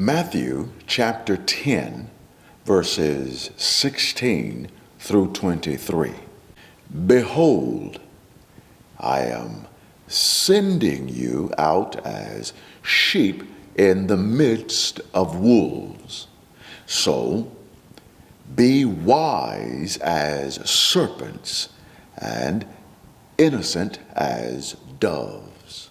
Matthew chapter 10, verses 16 through 23. Behold, I am sending you out as sheep in the midst of wolves. So be wise as serpents and innocent as doves.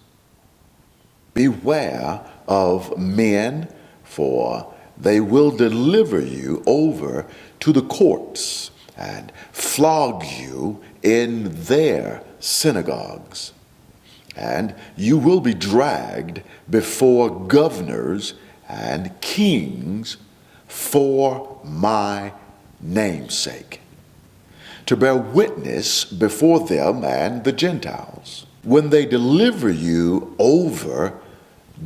Beware of men, for they will deliver you over to the courts and flog you in their synagogues. And you will be dragged before governors and kings for my name's sake, to bear witness before them and the Gentiles. When they deliver you over,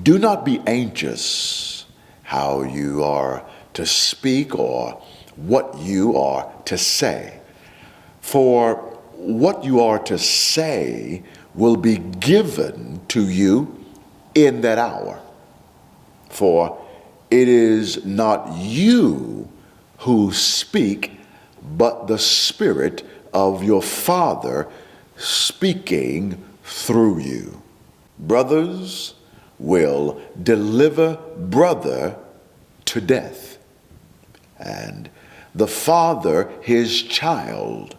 do not be anxious how you are to speak or what you are to say. For what you are to say will be given to you in that hour. For it is not you who speak, but the Spirit of your Father speaking through you. Brothers will deliver brother to death, and the father his child,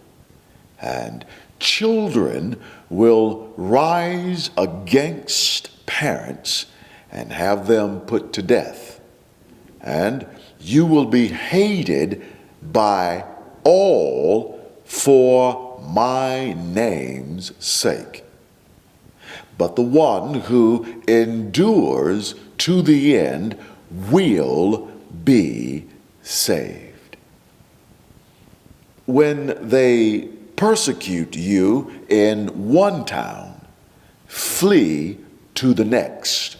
and children will rise against parents and have them put to death, and you will be hated by all for my name's sake. But the one who endures to the end will be saved. When they persecute you in one town, flee to the next.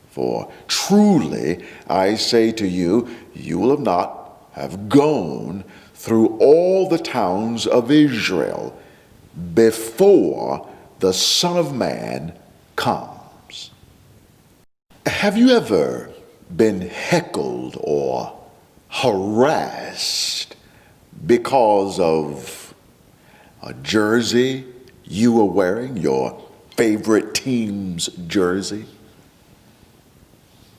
For truly I say to you, you will not have gone through all the towns of Israel before the Son of Man comes. Have you ever been heckled or harassed because of a jersey you were wearing, your favorite team's jersey?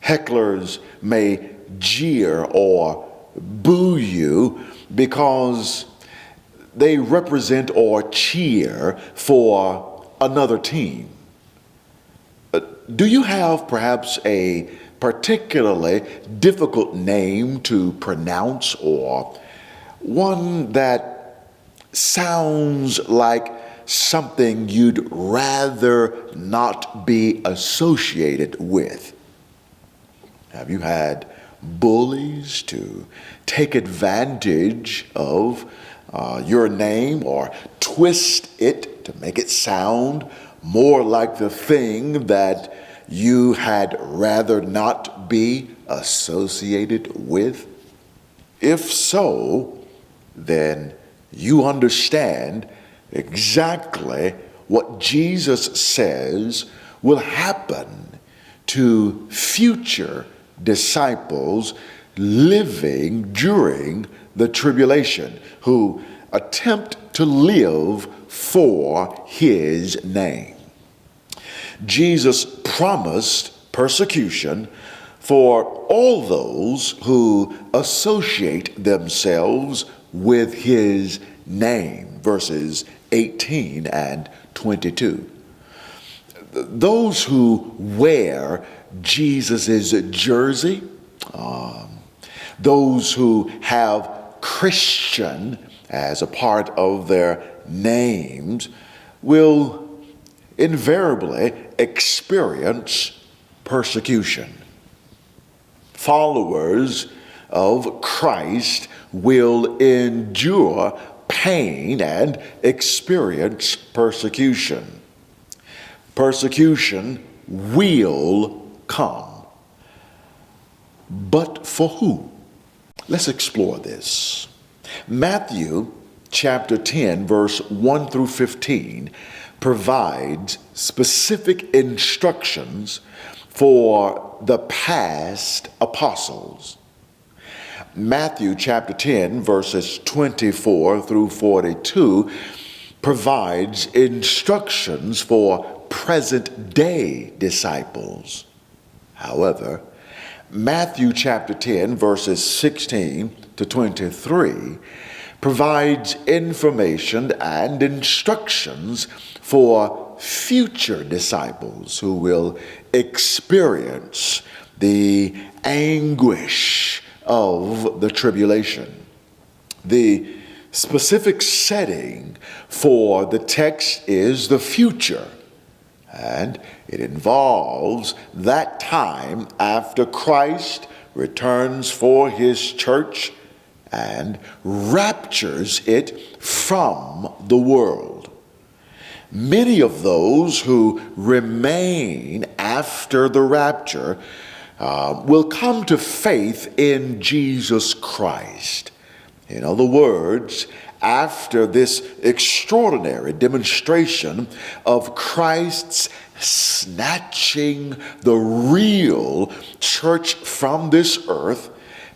Hecklers may jeer or boo you because they represent or cheer for another team. Do you have perhaps a particularly difficult name to pronounce, or one that sounds like something you'd rather not be associated with? Have you had bullies to take advantage of your name or twist it to make it sound more like the thing that you had rather not be associated with? If so, then you understand exactly what Jesus says will happen to future disciples living during the tribulation who attempt to live for his name. Jesus promised persecution for all those who associate themselves with his name, verses 18 and 22. Those who wear Jesus's jersey, those who have Christian as a part of their names, will invariably experience persecution. Followers of Christ will endure pain and experience persecution. Persecution will come. But for who? Let's explore this. Matthew chapter 10, verse 1 through 15 provides specific instructions for the past apostles. Matthew chapter 10, verses 24 through 42 provides instructions for present day disciples. However, Matthew chapter 10, verses 16 to 23 provides information and instructions for future disciples who will experience the anguish of the tribulation. The specific setting for the text is the future, and it involves that time after Christ returns for his church and raptures it from the world. Many of those who remain after the rapture will come to faith in Jesus Christ. In other words, after this extraordinary demonstration of Christ's snatching the real church from this earth,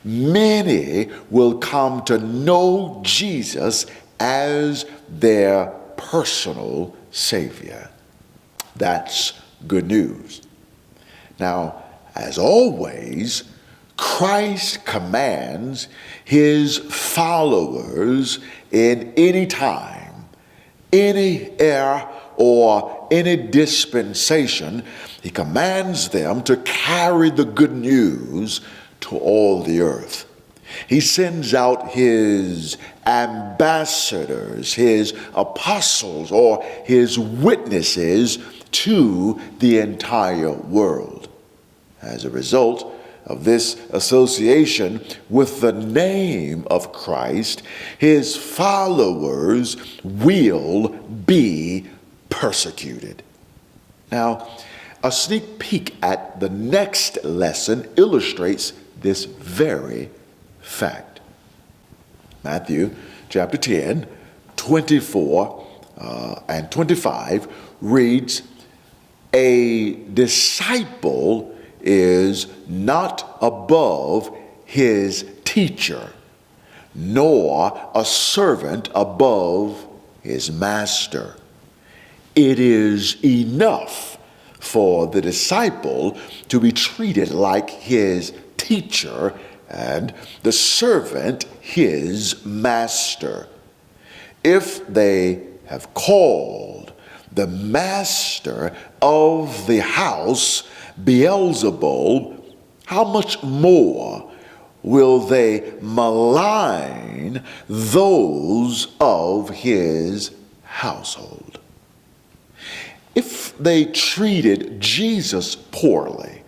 many will come to know Jesus as their personal Savior. That's good news. Now, as always, Christ commands his followers in any time, any era, or any dispensation, he commands them to carry the good news to all the earth. He sends out his ambassadors, his apostles, or his witnesses to the entire world. As a result of this association with the name of Christ, his followers will be persecuted. Now, a sneak peek at the next lesson illustrates this very fact. Matthew chapter 10, 24 and 25 reads, "A disciple is not above his teacher, nor a servant above his master. It is enough for the disciple to be treated like his teacher and the servant his master. If they have called the master of the house Beelzebul, how much more will they malign those of his household?" If they treated Jesus poorly,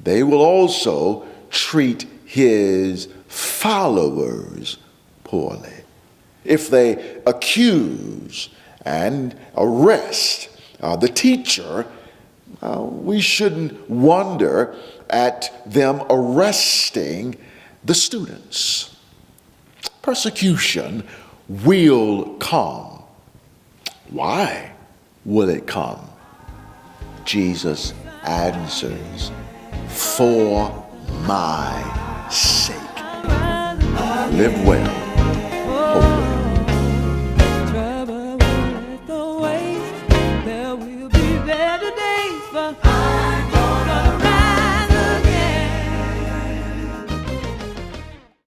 they will also treat his followers poorly. If they accuse and arrest the teacher, we shouldn't wonder at them arresting the students. Persecution will come. Why will it come? Jesus answers, "For my sake." Live well. Hopewell. Trouble will let the ways. There will be better days for